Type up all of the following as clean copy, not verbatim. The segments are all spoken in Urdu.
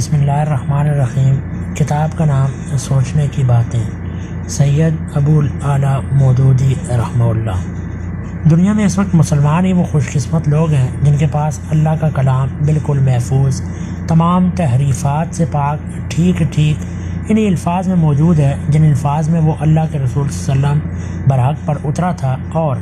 بسم اللہ الرحمن الرحیم۔ کتاب کا نام سوچنے کی باتیں، سید ابو الاعلیٰ مودودی رحمہ اللہ۔ دنیا میں اس وقت مسلمان ہی وہ خوش قسمت لوگ ہیں جن کے پاس اللہ کا کلام بالکل محفوظ، تمام تحریفات سے پاک، ٹھیک انہی الفاظ میں موجود ہے جن الفاظ میں وہ اللہ کے رسول صلی اللہ علیہ وسلم برحق پر اترا تھا۔ اور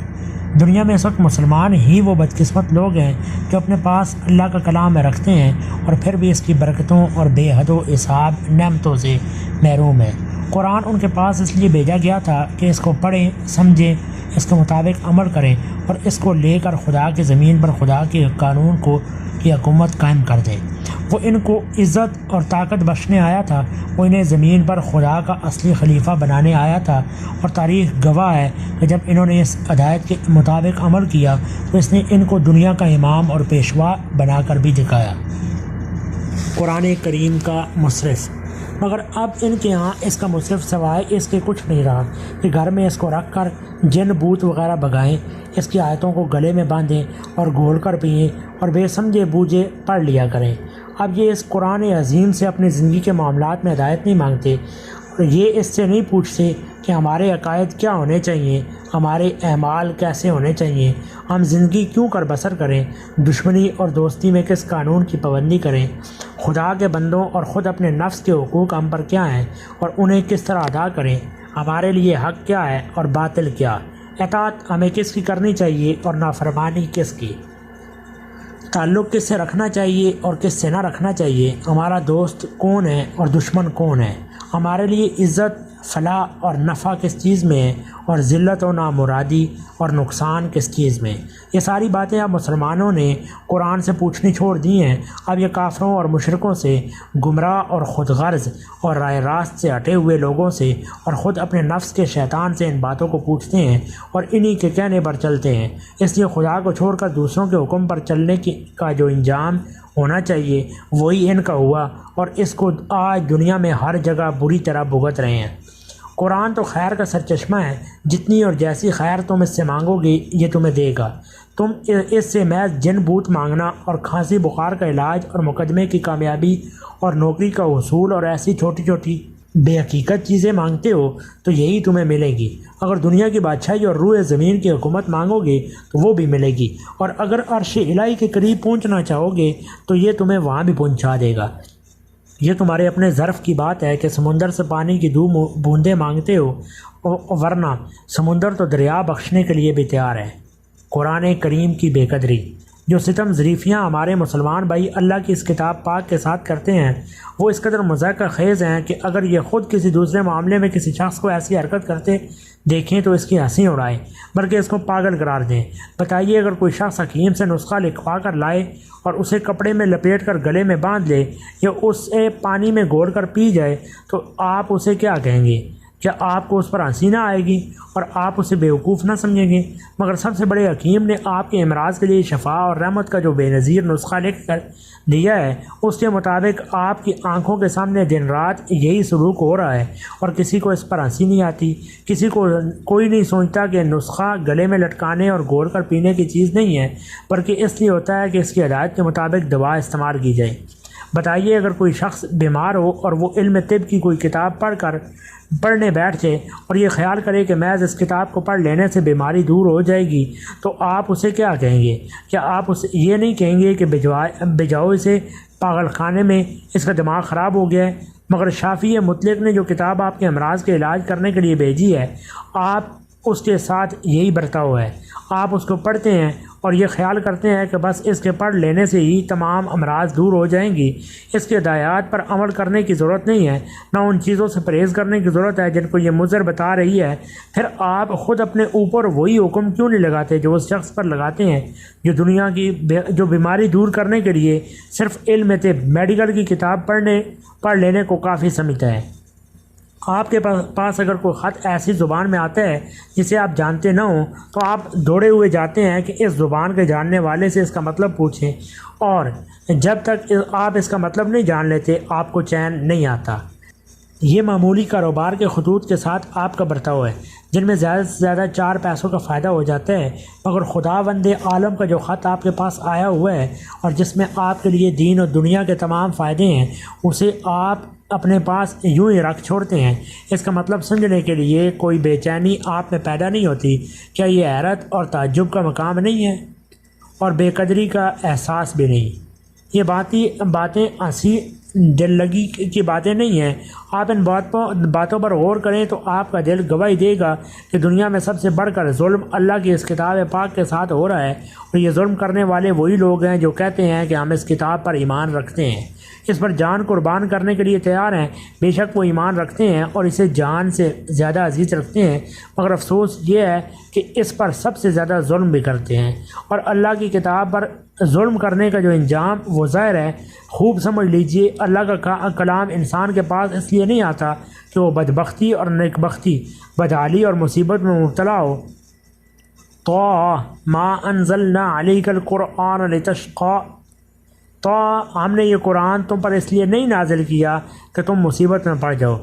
دنیا میں اس وقت مسلمان ہی وہ بدقسمت لوگ ہیں جو اپنے پاس اللہ کا کلام رکھتے ہیں اور پھر بھی اس کی برکتوں اور بے حد و حساب نعمتوں سے محروم ہیں۔ قرآن ان کے پاس اس لیے بھیجا گیا تھا کہ اس کو پڑھیں، سمجھیں، اس کے مطابق عمل کریں اور اس کو لے کر خدا کی زمین پر خدا کے قانون کی حکومت قائم کر دیں۔ وہ ان کو عزت اور طاقت بخشنے آیا تھا، وہ انہیں زمین پر خدا کا اصلی خلیفہ بنانے آیا تھا، اور تاریخ گواہ ہے کہ جب انہوں نے اس ہدایت کے مطابق عمل کیا تو اس نے ان کو دنیا کا امام اور پیشوا بنا کر بھی دکھایا، قرآن کریم کا مصرف۔ مگر اب ان کے ہاں اس کا مصرف سوائے اس کے کچھ نہیں رہا کہ گھر میں اس کو رکھ کر جن بوت وغیرہ بگائیں، اس کی آیتوں کو گلے میں باندھیں اور گھول کر پئیں اور بے سمجھے بوجھے پڑھ لیا کریں۔ اب یہ اس قرآن عظیم سے اپنی زندگی کے معاملات میں ہدایت نہیں مانگتے، اور یہ اس سے نہیں پوچھتے کہ ہمارے عقائد کیا ہونے چاہیے، ہمارے اعمال کیسے ہونے چاہیے، ہم زندگی کیوں کر بسر کریں، دشمنی اور دوستی میں کس قانون کی پابندی کریں، خدا کے بندوں اور خود اپنے نفس کے حقوق ہم پر کیا ہیں اور انہیں کس طرح ادا کریں، ہمارے لیے حق کیا ہے اور باطل کیا، اطاعت ہمیں کس کی کرنی چاہیے اور نافرمانی کس کی، تعلق کس سے رکھنا چاہیے اور کس سے نہ رکھنا چاہیے، ہمارا دوست کون ہے اور دشمن کون ہے، ہمارے لیے عزت، فلاح اور نفع کس چیز میں ہے اور ذلت و نامرادی اور نقصان کس چیز میں۔ یہ ساری باتیں اب مسلمانوں نے قرآن سے پوچھنی چھوڑ دی ہیں۔ اب یہ کافروں اور مشرکوں سے، گمراہ اور خود غرض اور رائے راست سے ہٹے ہوئے لوگوں سے اور خود اپنے نفس کے شیطان سے ان باتوں کو پوچھتے ہیں اور انہی کے کہنے پر چلتے ہیں۔ اس لیے خدا کو چھوڑ کر دوسروں کے حکم پر چلنے کا جو انجام ہونا چاہیے وہی ان کا ہوا، اور اس کو آج دنیا میں ہر جگہ بری طرح بھگت رہے ہیں۔ قرآن تو خیر کا سرچشمہ ہے، جتنی اور جیسی خیر تم اس سے مانگو گے یہ تمہیں دے گا۔ تم اس سے محض جن بوت مانگنا اور کھانسی بخار کا علاج اور مقدمے کی کامیابی اور نوکری کا حصول اور ایسی چھوٹی چھوٹی بے حقیقت چیزیں مانگتے ہو تو یہی تمہیں ملے گی۔ اگر دنیا کی بادشاہی اور روئے زمین کی حکومت مانگو گے تو وہ بھی ملے گی، اور اگر عرش الہی کے قریب پہنچنا چاہو گے تو یہ تمہیں وہاں بھی پہنچا دے گا۔ یہ تمہارے اپنے ظرف کی بات ہے کہ سمندر سے پانی کی دو بوندیں مانگتے ہو، ورنہ سمندر تو دریا بخشنے کے لیے بھی تیار ہے۔ قرآن کریم کی بے قدری۔ جو ستم ظریفیاں ہمارے مسلمان بھائی اللہ کی اس کتاب پاک کے ساتھ کرتے ہیں وہ اس قدر مضحکہ خیز ہیں کہ اگر یہ خود کسی دوسرے معاملے میں کسی شخص کو ایسی حرکت کرتے دیکھیں تو اس کی ہنسی اڑائیں، بلکہ اس کو پاگل قرار دیں۔ بتائیے اگر کوئی شخص حکیم سے نسخہ لکھوا کر لائے اور اسے کپڑے میں لپیٹ کر گلے میں باندھ لے یا اسے پانی میں گھول کر پی جائے تو آپ اسے کیا کہیں گے؟ کیا آپ کو اس پر ہنسی نہ آئے گی اور آپ اسے بیوقوف نہ سمجھیں گے؟ مگر سب سے بڑے حکیم نے آپ کے امراض کے لیے شفا اور رحمت کا جو بے نظیر نسخہ لکھ کر دیا ہے اس کے مطابق آپ کی آنکھوں کے سامنے دن رات یہی سلوک ہو رہا ہے، اور کسی کو اس پر ہنسی نہیں آتی۔ کسی کو کوئی نہیں سوچتا کہ نسخہ گلے میں لٹکانے اور گھول کر پینے کی چیز نہیں ہے، بلکہ اس لیے ہوتا ہے کہ اس کی ہدایت کے مطابق دوا استعمال کی جائے۔ بتائیے اگر کوئی شخص بیمار ہو اور وہ علم طب کی کوئی کتاب پڑھنے بیٹھ جائے اور یہ خیال کرے کہ محض اس کتاب کو پڑھ لینے سے بیماری دور ہو جائے گی تو آپ اسے کیا کہیں گے؟ کیا آپ اسے یہ نہیں کہیں گے کہ بجاؤ اسے پاگل خانے میں، اس کا دماغ خراب ہو گیا ہے؟ مگر شافی مطلق نے جو کتاب آپ کے امراض کے علاج کرنے کے لیے بھیجی ہے آپ اس کے ساتھ یہی برتاؤ ہے۔ آپ اس کو پڑھتے ہیں اور یہ خیال کرتے ہیں کہ بس اس کے پڑھ لینے سے ہی تمام امراض دور ہو جائیں گی۔ اس کے ہدایات پر عمل کرنے کی ضرورت نہیں ہے، نہ ان چیزوں سے پرہیز کرنے کی ضرورت ہے جن کو یہ مضر بتا رہی ہے۔ پھر آپ خود اپنے اوپر وہی حکم کیوں نہیں لگاتے جو اس شخص پر لگاتے ہیں جو دنیا کی جو بیماری دور کرنے کے لیے صرف علم طب میڈیکل کی کتاب پڑھ لینے کو کافی سمجھتا ہے؟ آپ کے پاس اگر کوئی خط ایسی زبان میں آتا ہے جسے آپ جانتے نہ ہوں تو آپ دوڑے ہوئے جاتے ہیں کہ اس زبان کے جاننے والے سے اس کا مطلب پوچھیں، اور جب تک آپ اس کا مطلب نہیں جان لیتے آپ کو چین نہیں آتا۔ یہ معمولی کاروبار کے خطوط کے ساتھ آپ کا برتاؤ ہے، جن میں زیادہ سے زیادہ 4 پیسوں کا فائدہ ہو جاتا ہے، مگر خداوند عالم کا جو خط آپ کے پاس آیا ہوا ہے اور جس میں آپ کے لیے دین اور دنیا کے تمام فائدے ہیں، اسے آپ اپنے پاس یوں ہی رکھ چھوڑتے ہیں۔ اس کا مطلب سمجھنے کے لیے کوئی بے چینی آپ میں پیدا نہیں ہوتی۔ کیا یہ حیرت اور تعجب کا مقام نہیں ہے؟ اور بے قدری کا احساس بھی نہیں؟ یہ باتیں ہنسی دل لگی کی باتیں نہیں ہیں۔ آپ ان باتوں پر غور کریں تو آپ کا دل گواہی دے گا کہ دنیا میں سب سے بڑھ کر ظلم اللہ کی اس کتاب پاک کے ساتھ ہو رہا ہے، اور یہ ظلم کرنے والے وہی لوگ ہیں جو کہتے ہیں کہ ہم اس کتاب پر ایمان رکھتے ہیں، اس پر جان قربان کرنے کے لیے تیار ہیں۔ بے شک وہ ایمان رکھتے ہیں اور اسے جان سے زیادہ عزیز رکھتے ہیں، مگر افسوس یہ ہے کہ اس پر سب سے زیادہ ظلم بھی کرتے ہیں۔ اور اللہ کی کتاب پر ظلم کرنے کا جو انجام وہ ظاہر ہے۔ خوب سمجھ لیجئے، اللہ کا کلام انسان کے پاس اس لیے نہیں آتا کہ وہ بدبختی اور نیکبختی، بدحالی اور مصیبت میں مبتلا ہو۔ تو ما انزلنا علیک القرآن لتشقى، تو ہم نے یہ قرآن تم پر اس لیے نہیں نازل کیا کہ تم مصیبت میں پڑ جاؤ۔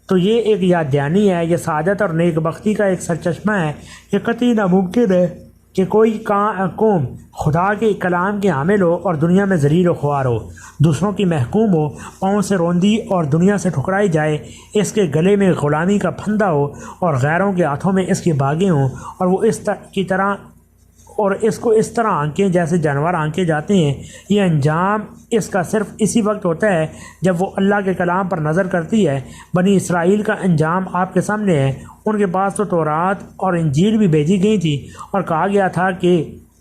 تو یہ ایک یاد دہانی ہے، یہ سعادت اور نیک بختی کا ایک سرچشمہ ہے۔ یہ قطعی ناممکن ہے کہ کوئی قوم خدا کے کلام کے حامل ہو اور دنیا میں ذلیل و خوار ہو، دوسروں کی محکوم ہو، پاؤں سے روندی اور دنیا سے ٹھکرائی جائے، اس کے گلے میں غلامی کا پھندا ہو اور غیروں کے ہاتھوں میں اس کی باغیں ہوں، اور وہ اس کو اس طرح آنکیں جیسے جانور آنکے جاتے ہیں۔ یہ انجام اس کا صرف اسی وقت ہوتا ہے جب وہ اللہ کے کلام پر نظر کرتی ہے۔ بنی اسرائیل کا انجام آپ کے سامنے ہے۔ ان کے پاس تو تورات اور انجیل بھی بھیجی گئی تھی، اور کہا گیا تھا کہ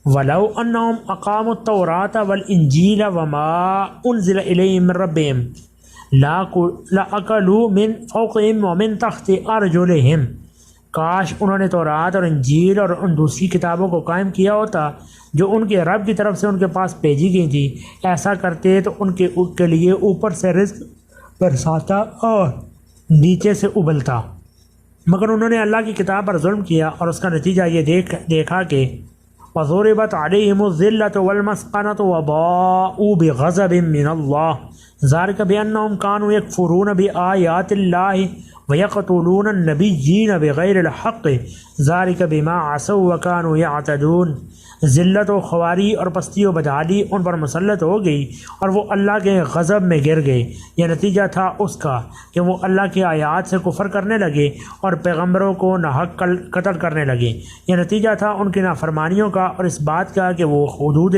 وَلَوْ أَنَّهُمْ أَقَامُوا التَّوْرَاةَ وَالْإِنجِيلَ وَمَا أُنزِلَ إِلَيْهِم مِّن رَّبِّهِمْ لَأَكَلُوا مِن فَوْقِهِمْ وَمِن تَحْتِ أَرْجُلِهِمْ۔ کاش انہوں نے تورات اور انجیل اور ان دوسری کتابوں کو قائم کیا ہوتا جو ان کے رب کی طرف سے ان کے پاس بھیجی گئی تھی۔ ایسا کرتے تو ان کے لیے اوپر سے رزق برساتا اور نیچے سے ابلتا، مگر انہوں نے اللہ کی کتاب پر ظلم کیا، اور اس کا نتیجہ یہ دیکھا کہ وَضُرِبَتْ عَلَيْهِمُ الذِّلَّةُ وَالْمَسْكَنَةُ وَبَاءُوا بِغَضَبٍ مِّنَ اللَّهِ ذَلِكَ بِأَنَّهُمْ كَانُوا يَكْفُرُونَ بِآيَاتِ اللَّهِ وَيَقْتُلُونَ النَّبِيِّينَ بِغَيْرِ الْحَقِّ ذَلِكَ بِمَا عَصَوْا وَكَانُوا يَعْتَدُونَ۔ ذلت و خواری اور پستی و بدحالی ان پر مسلط ہو گئی، اور وہ اللہ کے غضب میں گر گئے۔ یہ نتیجہ تھا اس کا کہ وہ اللہ کی آیات سے کفر کرنے لگے اور پیغمبروں کو ناحق قتل کرنے لگے۔ یہ نتیجہ تھا ان کی نافرمانیوں کا اور اس بات کا کہ وہ حدود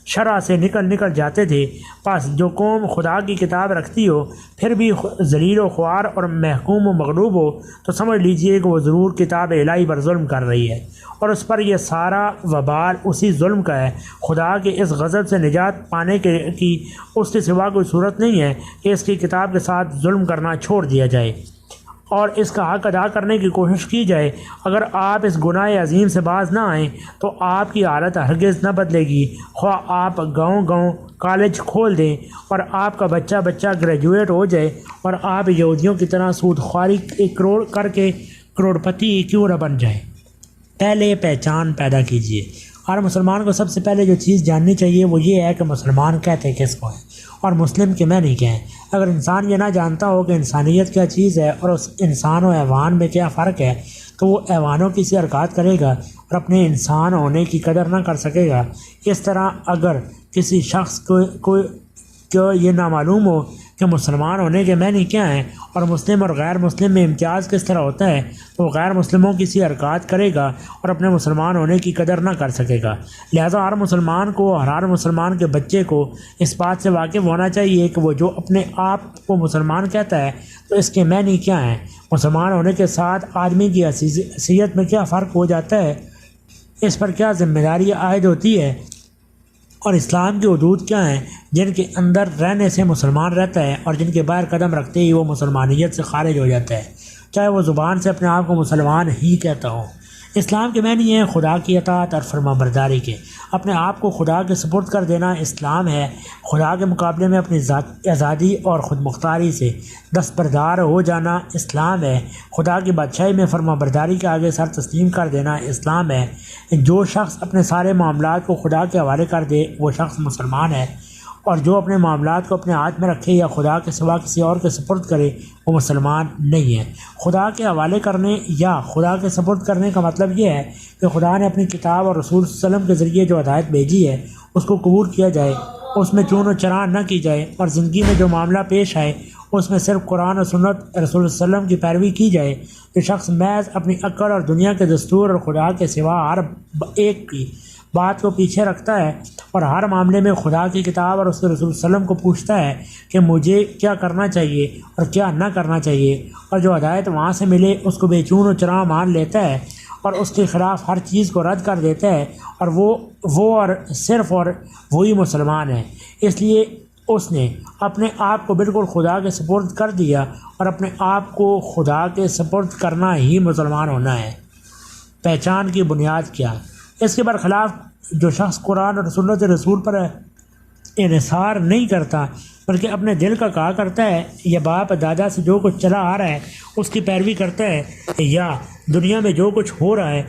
شرع سے نکل جاتے تھے۔ پس جو قوم خدا کی کتاب رکھتی ہو پھر بھی ذلیل و خوار اور محکوم و مغلوب ہو، تو سمجھ لیجئے کہ وہ ضرور کتاب الہی پر ظلم کر رہی ہے، اور اس پر یہ سارا وبال اسی ظلم کا ہے۔ خدا کے اس غضب سے نجات پانے کی اس کے سوا کوئی صورت نہیں ہے کہ اس کی کتاب کے ساتھ ظلم کرنا چھوڑ دیا جائے اور اس کا حق ادا کرنے کی کوشش کی جائے۔ اگر آپ اس گناہ عظیم سے باز نہ آئیں تو آپ کی حالت ہرگز نہ بدلے گی، خواہ آپ گاؤں کالج کھول دیں اور آپ کا بچہ گریجویٹ ہو جائے، اور آپ یہودیوں کی طرح سود خواری کر کے کروڑپتی کیوں نہ بن جائیں۔ پہلے پہچان پیدا کیجیے۔ ہر مسلمان کو سب سے پہلے جو چیز جاننی چاہیے وہ یہ ہے کہ مسلمان کہتے کس کو ہیں اور مسلم کے معنی کیا ہیں۔ اگر انسان یہ نہ جانتا ہو کہ انسانیت کیا چیز ہے اور اس انسان و حیوان میں کیا فرق ہے، تو وہ حیوانوں کی سی حرکات کرے گا اور اپنے انسان ہونے کی قدر نہ کر سکے گا۔ اس طرح اگر کسی شخص کو یہ نہ معلوم ہو کہ مسلمان ہونے کے معنی کیا ہیں اور مسلم اور غیر مسلم میں امتیاز کس طرح ہوتا ہے، تو وہ غیر مسلموں کی سی حرکات کرے گا اور اپنے مسلمان ہونے کی قدر نہ کر سکے گا۔ لہذا ہر مسلمان کو، ہر مسلمان کے بچے کو اس بات سے واقف ہونا چاہیے کہ وہ جو اپنے آپ کو مسلمان کہتا ہے تو اس کے معنی کیا ہیں، مسلمان ہونے کے ساتھ آدمی کی حیثیت میں کیا فرق ہو جاتا ہے، اس پر کیا ذمہ داری عائد ہوتی ہے، اور اسلام کی حدود کیا ہیں جن کے اندر رہنے سے مسلمان رہتا ہے اور جن کے باہر قدم رکھتے ہی وہ مسلمانیت سے خارج ہو جاتا ہے، چاہے وہ زبان سے اپنے آپ کو مسلمان ہی کہتا ہو۔ اسلام کے معنی ہیں خدا کی اطاعت اور فرما برداری کے، اپنے آپ کو خدا کے سپرد کر دینا اسلام ہے۔ خدا کے مقابلے میں اپنی آزادی اور خود مختاری سے دستبردار ہو جانا اسلام ہے۔ خدا کی بادشاہی میں فرما برداری کے آگے سر تسلیم کر دینا اسلام ہے۔ جو شخص اپنے سارے معاملات کو خدا کے حوالے کر دے وہ شخص مسلمان ہے، اور جو اپنے معاملات کو اپنے ہاتھ میں رکھے یا خدا کے سوا کسی اور کے سپرد کرے وہ مسلمان نہیں ہے۔ خدا کے حوالے کرنے یا خدا کے سپرد کرنے کا مطلب یہ ہے کہ خدا نے اپنی کتاب اور رسول صلی اللہ علیہ وسلم کے ذریعے جو ہدایت بھیجی ہے اس کو قبول کیا جائے، اس میں چون و چرا نہ کی جائے، اور زندگی میں جو معاملہ پیش آئے اس میں صرف قرآن اور سنت رسول صلی اللہ علیہ وسلم کی پیروی کی جائے۔ جو شخص محض اپنی عقل اور دنیا کے دستور اور خدا کے سوا ہر ایک کی بات کو پیچھے رکھتا ہے اور ہر معاملے میں خدا کی کتاب اور اس کے رسول صلی اللہ علیہ وسلم کو پوچھتا ہے کہ مجھے کیا کرنا چاہیے اور کیا نہ کرنا چاہیے، اور جو ہدایت وہاں سے ملے اس کو بے چون و چرا مان لیتا ہے اور اس کے خلاف ہر چیز کو رد کر دیتا ہے، اور وہ اور صرف اور وہی مسلمان ہے۔ اس لیے اس نے اپنے آپ کو بالکل خدا کے سپرد کر دیا، اور اپنے آپ کو خدا کے سپرد کرنا ہی مسلمان ہونا ہے۔ پہچان کی بنیاد کیا ہے؟ اس کے برخلاف جو شخص قرآن اور سنت رسول پر انحصار نہیں کرتا بلکہ اپنے دل کا کہا کرتا ہے، یا باپ دادا سے جو کچھ چلا آ رہا ہے اس کی پیروی کرتا ہے، یا دنیا میں جو کچھ ہو رہا ہے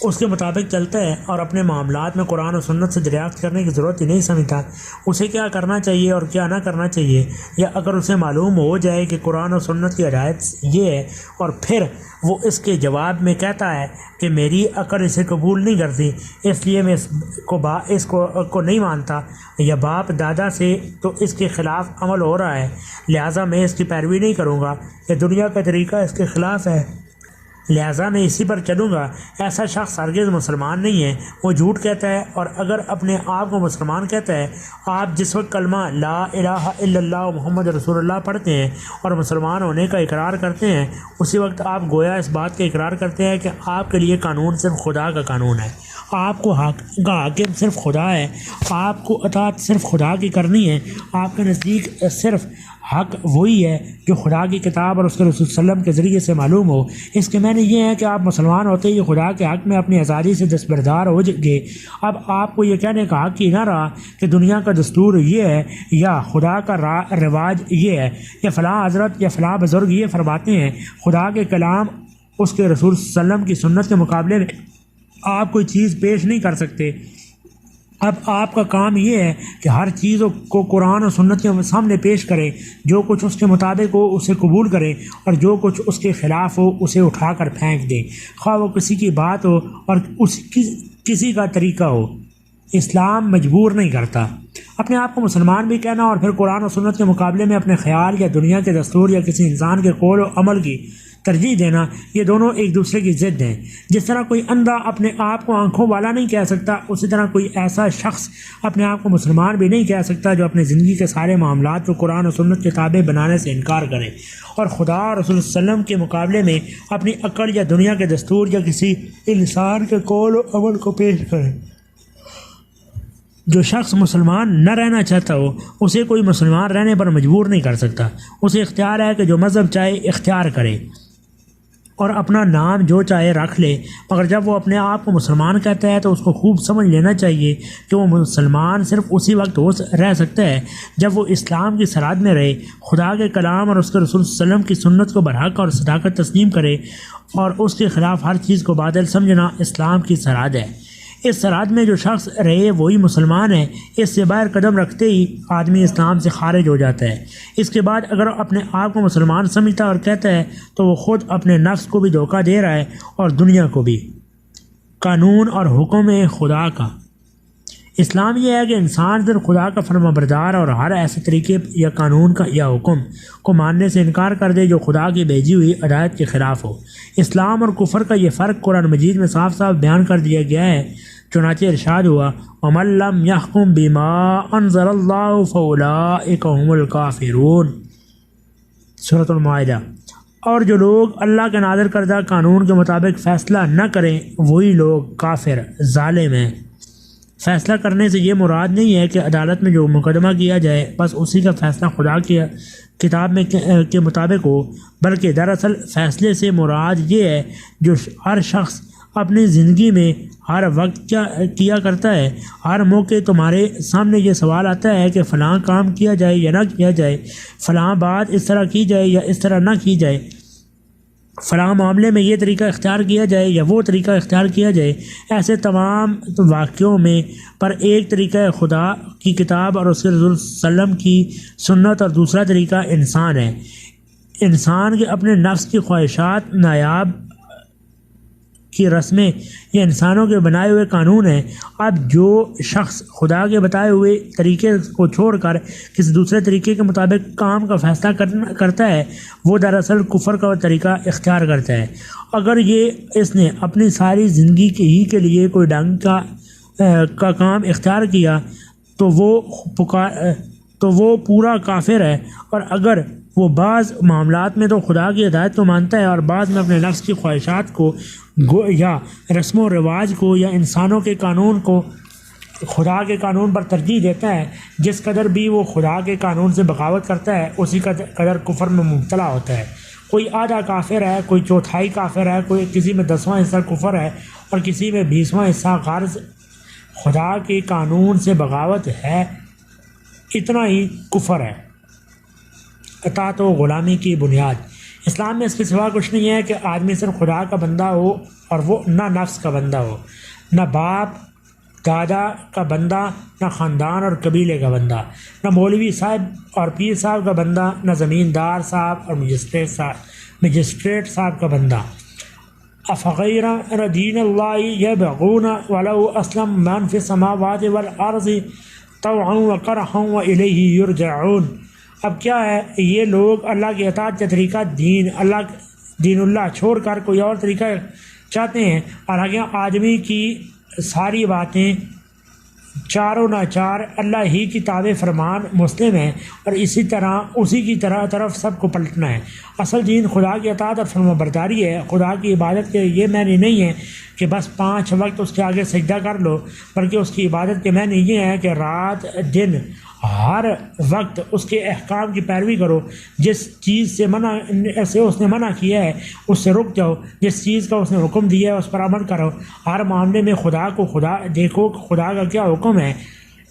اس کے مطابق چلتا ہے اور اپنے معاملات میں قرآن و سنت سے دریافت کرنے کی ضرورت ہی نہیں سمجھتا اسے کیا کرنا چاہیے اور کیا نہ کرنا چاہیے، یا اگر اسے معلوم ہو جائے کہ قرآن و سنت کی ہدایت یہ ہے اور پھر وہ اس کے جواب میں کہتا ہے کہ میری عقل اسے قبول نہیں کرتی اس لیے میں اس کو نہیں مانتا، یا باپ دادا سے تو اس کے خلاف عمل ہو رہا ہے لہٰذا میں اس کی پیروی نہیں کروں گا، یا دنیا کا طریقہ اس کے خلاف ہے لہٰذا میں اسی پر چلوں گا، ایسا شخص ہرگز مسلمان نہیں ہے، وہ جھوٹ کہتا ہے۔ اور اگر اپنے آپ کو مسلمان کہتا ہے، آپ جس وقت کلمہ لا الہ الا اللہ محمد رسول اللہ پڑھتے ہیں اور مسلمان ہونے کا اقرار کرتے ہیں، اسی وقت آپ گویا اس بات کا اقرار کرتے ہیں کہ آپ کے لیے قانون صرف خدا کا قانون ہے، آپ کو حاکم صرف خدا ہے، آپ کو اطاعت صرف خدا کی کرنی ہے، آپ کے نزدیک صرف حق وہی ہے جو خدا کی کتاب اور اس کے رسول صلی اللہ علیہ وسلم کے ذریعے سے معلوم ہو۔ اس کے معنی یہ ہے کہ آپ مسلمان ہوتے ہی خدا کے حق میں اپنی آزادی سے دستبردار ہو گئے۔ اب آپ کو یہ کہنے کا حق ہی نہ رہا کہ دنیا کا دستور یہ ہے یا خدا کا رواج یہ ہے، یا فلاں حضرت یا فلاں بزرگ یہ فرماتے ہیں۔ خدا کے کلام اس کے رسول صلی اللہ علیہ وسلم کی سنت کے مقابلے میں آپ کوئی چیز پیش نہیں کر سکتے۔ اب آپ کا کام یہ ہے کہ ہر چیز کو قرآن و سنت کے سامنے پیش کرے، جو کچھ اس کے مطابق ہو اسے قبول کرے اور جو کچھ اس کے خلاف ہو اسے اٹھا کر پھینک دے، خواہ وہ کسی کی بات ہو اور کسی کا طریقہ ہو۔ اسلام مجبور نہیں کرتا۔ اپنے آپ کو مسلمان بھی کہنا اور پھر قرآن و سنت کے مقابلے میں اپنے خیال یا دنیا کے دستور یا کسی انسان کے قول و عمل کی ترجیح دینا، یہ دونوں ایک دوسرے کی ضد ہیں۔ جس طرح کوئی اندھا اپنے آپ کو آنکھوں والا نہیں کہہ سکتا، اسی طرح کوئی ایسا شخص اپنے آپ کو مسلمان بھی نہیں کہہ سکتا جو اپنی زندگی کے سارے معاملات کو قرآن و سنت کے تابع بنانے سے انکار کرے اور خدا اور رسول صلی اللہ علیہ وسلم کے مقابلے میں اپنی عقل یا دنیا کے دستور یا کسی انسان کے قول و عمل کو پیش کرے۔ جو شخص مسلمان نہ رہنا چاہتا ہو اسے کوئی مسلمان رہنے پر مجبور نہیں کر سکتا۔ اسے اختیار ہے کہ جو مذہب چاہے اختیار کرے اور اپنا نام جو چاہے رکھ لے، مگر جب وہ اپنے آپ کو مسلمان کہتا ہے تو اس کو خوب سمجھ لینا چاہیے کہ وہ مسلمان صرف اسی وقت رہ سکتا ہے جب وہ اسلام کی سرحد میں رہے، خدا کے کلام اور اس کے رسول صلی اللہ علیہ وسلم کی سنت کو برحق اور صداقت تسلیم کرے، اور اس کے خلاف ہر چیز کو باطل سمجھنا اسلام کی سرحد ہے۔ اس سرحد میں جو شخص رہے وہی مسلمان ہے۔ اس سے باہر قدم رکھتے ہی آدمی اسلام سے خارج ہو جاتا ہے۔ اس کے بعد اگر اپنے آپ کو مسلمان سمجھتا اور کہتا ہے تو وہ خود اپنے نفس کو بھی دھوکہ دے رہا ہے اور دنیا کو بھی۔ قانون اور حکم خدا کا اسلام یہ ہے کہ انسان صرف خدا کا فرما بردار اور ہر ایسے طریقے یا قانون کا یا حکم کو ماننے سے انکار کر دے جو خدا کی بھیجی ہوئی ہدایت کے خلاف ہو۔ اسلام اور کفر کا یہ فرق قرآن مجید میں صاف صاف بیان کر دیا گیا ہے، چنانچہ ارشاد ہوا وَمَن لَّمْ يَحْكُم بِمَا أَنزَلَ اللَّهُ فَأُولَٰئِكَ هُمُ الْكَافِرُونَ، سورۃ المائدہ۔ اور جو لوگ اللہ کے نازل کردہ قانون کے مطابق فیصلہ نہ کریں وہی لوگ کافر ظالم ہیں۔ فیصلہ کرنے سے یہ مراد نہیں ہے کہ عدالت میں جو مقدمہ کیا جائے بس اسی کا فیصلہ خدا کی کتاب میں کے مطابق ہو، بلکہ دراصل فیصلے سے مراد یہ ہے جو ہر شخص اپنی زندگی میں ہر وقت کیا کرتا ہے۔ ہر موقع تمہارے سامنے یہ سوال آتا ہے کہ فلاں کام کیا جائے یا نہ کیا جائے، فلاں بات اس طرح کی جائے یا اس طرح نہ کی جائے۔ فلاں معاملے میں یہ طریقہ اختیار کیا جائے یا وہ طریقہ اختیار کیا جائے، ایسے تمام واقعوں میں پر ایک طریقہ خدا کی کتاب اور اس کے رسول صلی اللہ علیہ وسلم کی سنت، اور دوسرا طریقہ انسان ہے۔ انسان کے اپنے نفس کی خواہشات نایاب کی رسمیں یہ انسانوں کے بنائے ہوئے قانون ہیں۔ اب جو شخص خدا کے بتائے ہوئے طریقے کو چھوڑ کر کسی دوسرے طریقے کے مطابق کام کا فیصلہ کرتا ہے، وہ دراصل کفر کا طریقہ اختیار کرتا ہے۔ اگر اس نے اپنی ساری زندگی کے لیے کوئی ڈھنگ کا کام اختیار کیا تو وہ پورا کافر ہے، اور اگر وہ بعض معاملات میں تو خدا کی ہدایت کو مانتا ہے اور بعض میں اپنے نفس کی خواہشات کو یا رسم و رواج کو یا انسانوں کے قانون کو خدا کے قانون پر ترجیح دیتا ہے، جس قدر بھی وہ خدا کے قانون سے بغاوت کرتا ہے اسی قدر کفر میں مبتلا ہوتا ہے۔ کوئی آدھا کافر ہے، کوئی چوتھائی کافر ہے، کوئی کسی میں 10واں حصہ کفر ہے اور کسی میں 20واں حصہ غرض خدا کے قانون سے بغاوت ہے، اتنا ہی کفر ہے۔ اطاعت و غلامی کی بنیاد اسلام میں اس کے سوا کچھ نہیں ہے کہ آدمی صرف خدا کا بندہ ہو، اور وہ نہ نفس کا بندہ ہو، نہ باپ دادا کا بندہ، نہ خاندان اور قبیلے کا بندہ، نہ مولوی صاحب اور پیر صاحب کا بندہ، نہ زمیندار صاحب اور مجسٹریٹ صاحب کا بندہ۔ افغیر دین اللہ یبغون ولو اسلم من فی السماوات والارض طوعا وکرہا والیہ یرجعون۔ اب کیا ہے، یہ لوگ اللہ کی اطاعت کا طریقہ دین اللہ چھوڑ کر کوئی اور طریقہ چاہتے ہیں، حالانکہ آدمی کی ساری باتیں چاروں ناچار اللہ ہی کی تابع فرمان مسلم ہیں، اور اسی کی طرف سب کو پلٹنا ہے۔ اصل دین خدا کی اطاعت اور فرما برداری ہے۔ خدا کی عبادت کے یہ معنی نہیں ہے کہ بس 5 وقت اس کے آگے سجدہ کر لو، بلکہ اس کی عبادت کے معنی یہ ہے کہ رات دن ہر وقت اس کے احکام کی پیروی کرو۔ جس چیز سے اس نے منع کیا ہے اس سے رک جاؤ، جس چیز کا اس نے حکم دیا ہے اس پر عمل کرو۔ ہر معاملے میں دیکھو کہ خدا کا کیا حکم ہے،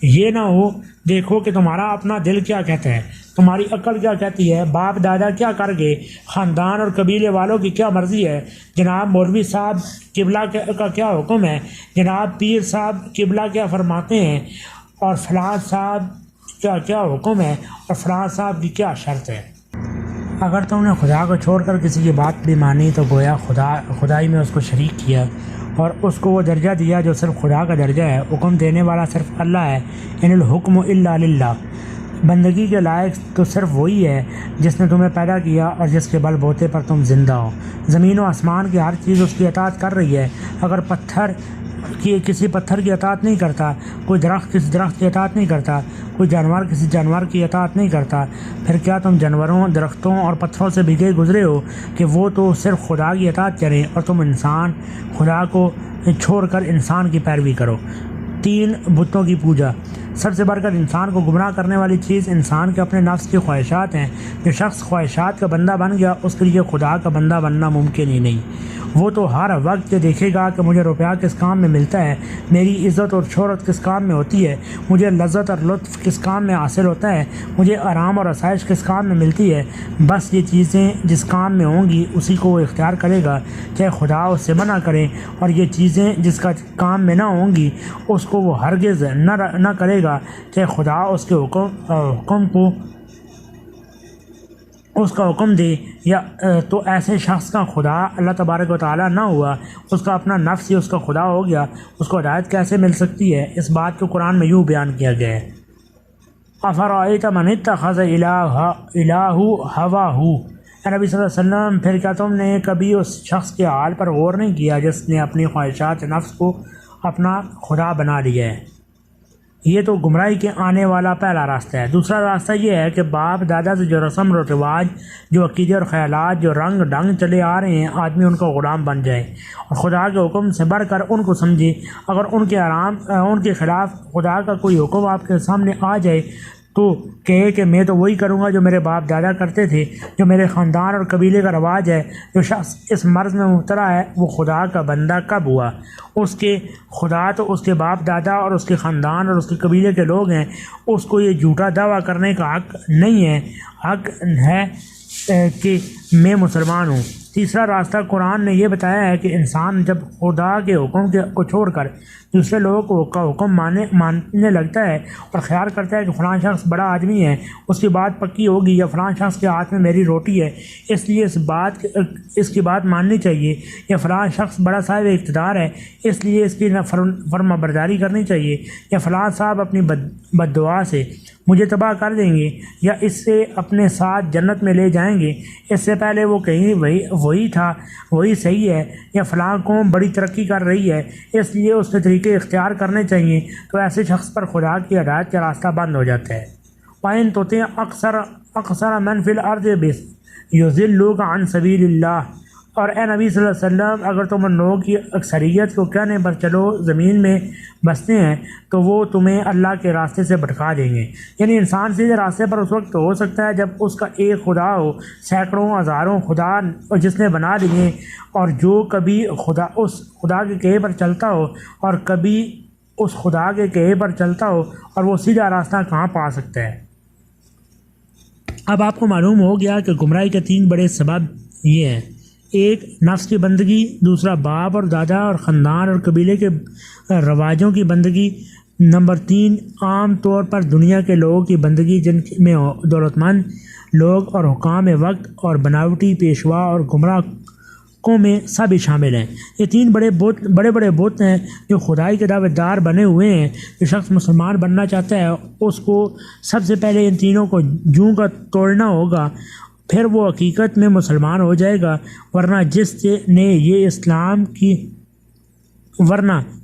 یہ نہ ہو دیکھو کہ تمہارا اپنا دل کیا کہتا ہے، تمہاری عقل کیا کہتی ہے، باپ دادا کیا کر گئے، خاندان اور قبیلے والوں کی کیا مرضی ہے، جناب مولوی صاحب قبلہ کا کیا حکم ہے، جناب پیر صاحب قبلہ کیا فرماتے ہیں، اور فلاں صاحب کیا حکم ہے، اور فلاں صاحب کی کیا شرط ہے۔ اگر تم نے خدا کو چھوڑ کر کسی کی بات بھی مانی تو گویا خدائی میں اس کو شریک کیا، اور اس کو وہ درجہ دیا جو صرف خدا کا درجہ ہے۔ حکم دینے والا صرف اللہ ہے۔ ان الحکم الا للہ، بندگی کے لائق تو صرف وہی ہے جس نے تمہیں پیدا کیا اور جس کے بل بوتے پر تم زندہ ہو۔ زمین و آسمان کی ہر چیز اس کی اطاعت کر رہی ہے۔ اگر کسی پتھر کی اطاعت نہیں کرتا، کوئی درخت کسی درخت کی اطاعت نہیں کرتا، کوئی جانور کسی جانور کی اطاعت نہیں کرتا، پھر کیا تم جانوروں، درختوں اور پتھروں سے بھیگے گزرے ہو کہ وہ تو صرف خدا کی اطاعت کریں، اور تم انسان خدا کو چھوڑ کر انسان کی پیروی کرو۔ 3 بتوں کی پوجا۔ سب سے بڑھ کر انسان کو گمراہ کرنے والی چیز انسان کے اپنے نفس کی خواہشات ہیں۔ جو شخص خواہشات کا بندہ بن گیا اس کے لیے خدا کا بندہ بننا ممکن ہی نہیں۔ وہ تو ہر وقت یہ دیکھے گا کہ مجھے روپیہ کس کام میں ملتا ہے، میری عزت اور شہرت کس کام میں ہوتی ہے، مجھے لذت اور لطف کس کام میں حاصل ہوتا ہے، مجھے آرام اور آسائش کس کام میں ملتی ہے۔ بس یہ چیزیں جس کام میں ہوں گی اسی کو وہ اختیار کرے گا، چاہے خدا اس سے منع کرے، اور یہ چیزیں جس کا کام میں نہ ہوں گی اس کو وہ ہرگز نہ کرے گا، چاہے خدا اس کے اس کا حکم دے یا تو ایسے شخص کا خدا اللہ تبارک و تعالیٰ نہ ہوا، اس کا اپنا نفس ہی اس کا خدا ہو گیا۔ اس کو ہدایت کیسے مل سکتی ہے؟ اس بات کو قرآن میں یوں بیان کیا گیا ہے، افرأیت من اتخذ الہہ ہواہ۔ نبی صلی اللہ علیہ وسلم، پھر کیا تم نے کبھی اس شخص کے حال پر غور نہیں کیا جس نے اپنی خواہشات نفس کو اپنا خدا بنا لیا ہے؟ یہ تو گمراہی کے آنے والا پہلا راستہ ہے۔ دوسرا راستہ یہ ہے کہ باپ دادا سے جو رسم و رواج، جو عقیدے اور خیالات، جو رنگ ڈھنگ چلے آ رہے ہیں، آدمی ان کا غلام بن جائے اور خدا کے حکم سے بڑھ کر ان کو سمجھے۔ اگر ان کے خلاف خدا کا کوئی حکم آپ کے سامنے آ جائے تو کہے کہ میں تو وہی کروں گا جو میرے باپ دادا کرتے تھے، جو میرے خاندان اور قبیلے کا رواج ہے۔ جو شخص اس مرض میں مبتلا ہے وہ خدا کا بندہ کب ہوا؟ اس کے خدا تو اس کے باپ دادا اور اس کے خاندان اور اس کے قبیلے کے لوگ ہیں۔ اس کو یہ جھوٹا دعویٰ کرنے کا حق نہیں ہے، حق ہے کہ میں مسلمان ہوں۔ تیسرا راستہ قرآن نے یہ بتایا ہے کہ انسان جب خدا کے حکم کو چھوڑ کر دوسرے لوگوں کا حکم ماننے لگتا ہے اور خیال کرتا ہے کہ فلاں شخص بڑا آدمی ہے، اس کی بات پکی ہوگی، یا فلاں شخص کے ہاتھ میں میری روٹی ہے اس لیے اس کی بات ماننی چاہیے، یا فلاں شخص بڑا صاحب اقتدار ہے اس لیے اس کی فرما برداری کرنی چاہیے، یا فلاں صاحب اپنی بد دعا سے مجھے تباہ کر دیں گے یا اس سے اپنے ساتھ جنت میں لے جائیں گے، اس سے پہلے وہ کہیں وہی تھا، وہی صحیح ہے، یا فلاں قوم بڑی ترقی کر رہی ہے اس لیے اس کے طریقے اختیار کرنے چاہیے، تو ایسے شخص پر خدا کی ہدایت کا راستہ بند ہو جاتا ہے۔ وَإِن تُطِعْ أَكْثَرَ مَنْ فِي الْأَرْضِ يُضِلُّوكَ عَنْ سَبِيلِ اللَّهِ، اور اے نبی صلی اللہ علیہ وسلم اگر تم ان لوگوں کی اکثریت کو کہنے پر چلو زمین میں بستے ہیں تو وہ تمہیں اللہ کے راستے سے بھٹکا دیں گے۔ یعنی انسان سیدھے راستے پر اس وقت ہو سکتا ہے جب اس کا ایک خدا ہو، سینکڑوں ہزاروں خدا جس نے بنا دیے، اور جو کبھی اس خدا کے کہے پر چلتا ہو اور کبھی اس خدا کے کہے پر چلتا ہو، اور وہ سیدھا راستہ کہاں پا سکتا ہے۔ اب آپ کو معلوم ہو گیا کہ گمراہی کے 3 بڑے سبب یہ ہیں: ایک نفس کی بندگی، دوسرا باپ اور دادا اور خاندان اور قبیلے کے رواجوں کی بندگی، نمبر 3 عام طور پر دنیا کے لوگوں کی بندگی جن میں دولت مند لوگ اور حکام وقت اور بناوٹی پیشوا اور گمراہ قومیں سب شامل ہیں۔ یہ 3 بڑے بت ہیں جو خدائی کے دعوے دار بنے ہوئے ہیں۔ جو شخص مسلمان بننا چاہتا ہے اس کو سب سے پہلے ان تینوں کو جوں کا توڑنا ہوگا، پھر وہ حقیقت میں مسلمان ہو جائے گا، ورنہ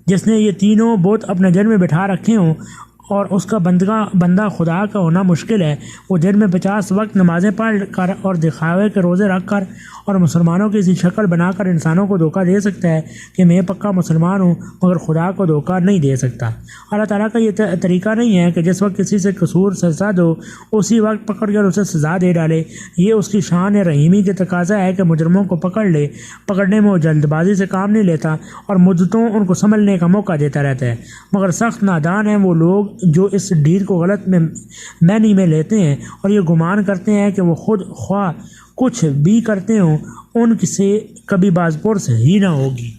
جس نے یہ تینوں بت اپنے دل میں بٹھا رکھے ہوں اور اس کا بندہ خدا کا ہونا مشکل ہے، وہ دن میں 50 وقت نمازیں پڑھ کر اور دکھاوے کے روزے رکھ کر اور مسلمانوں کی سی شکل بنا کر انسانوں کو دھوکہ دے سکتا ہے کہ میں پکا مسلمان ہوں، مگر خدا کو دھوکہ نہیں دے سکتا۔ اللہ تعالیٰ کا یہ طریقہ نہیں ہے کہ جس وقت کسی سے قصور سرزد ہو اسی وقت پکڑ کر اسے سزا دے ڈالے۔ یہ اس کی شان رحیمی کے تقاضا ہے کہ مجرموں کو پکڑنے میں وہ جلد بازی سے کام نہیں لیتا اور مدتوں ان کو سنبھلنے کا موقع دیتا رہتا ہے، مگر سخت نادان ہیں وہ لوگ جو اس ڈیل کو غلط معنی میں لیتے ہیں اور یہ گمان کرتے ہیں کہ وہ خود خواہ کچھ بھی کرتے ہوں ان سے کبھی باز پرس ہی نہ ہوگی۔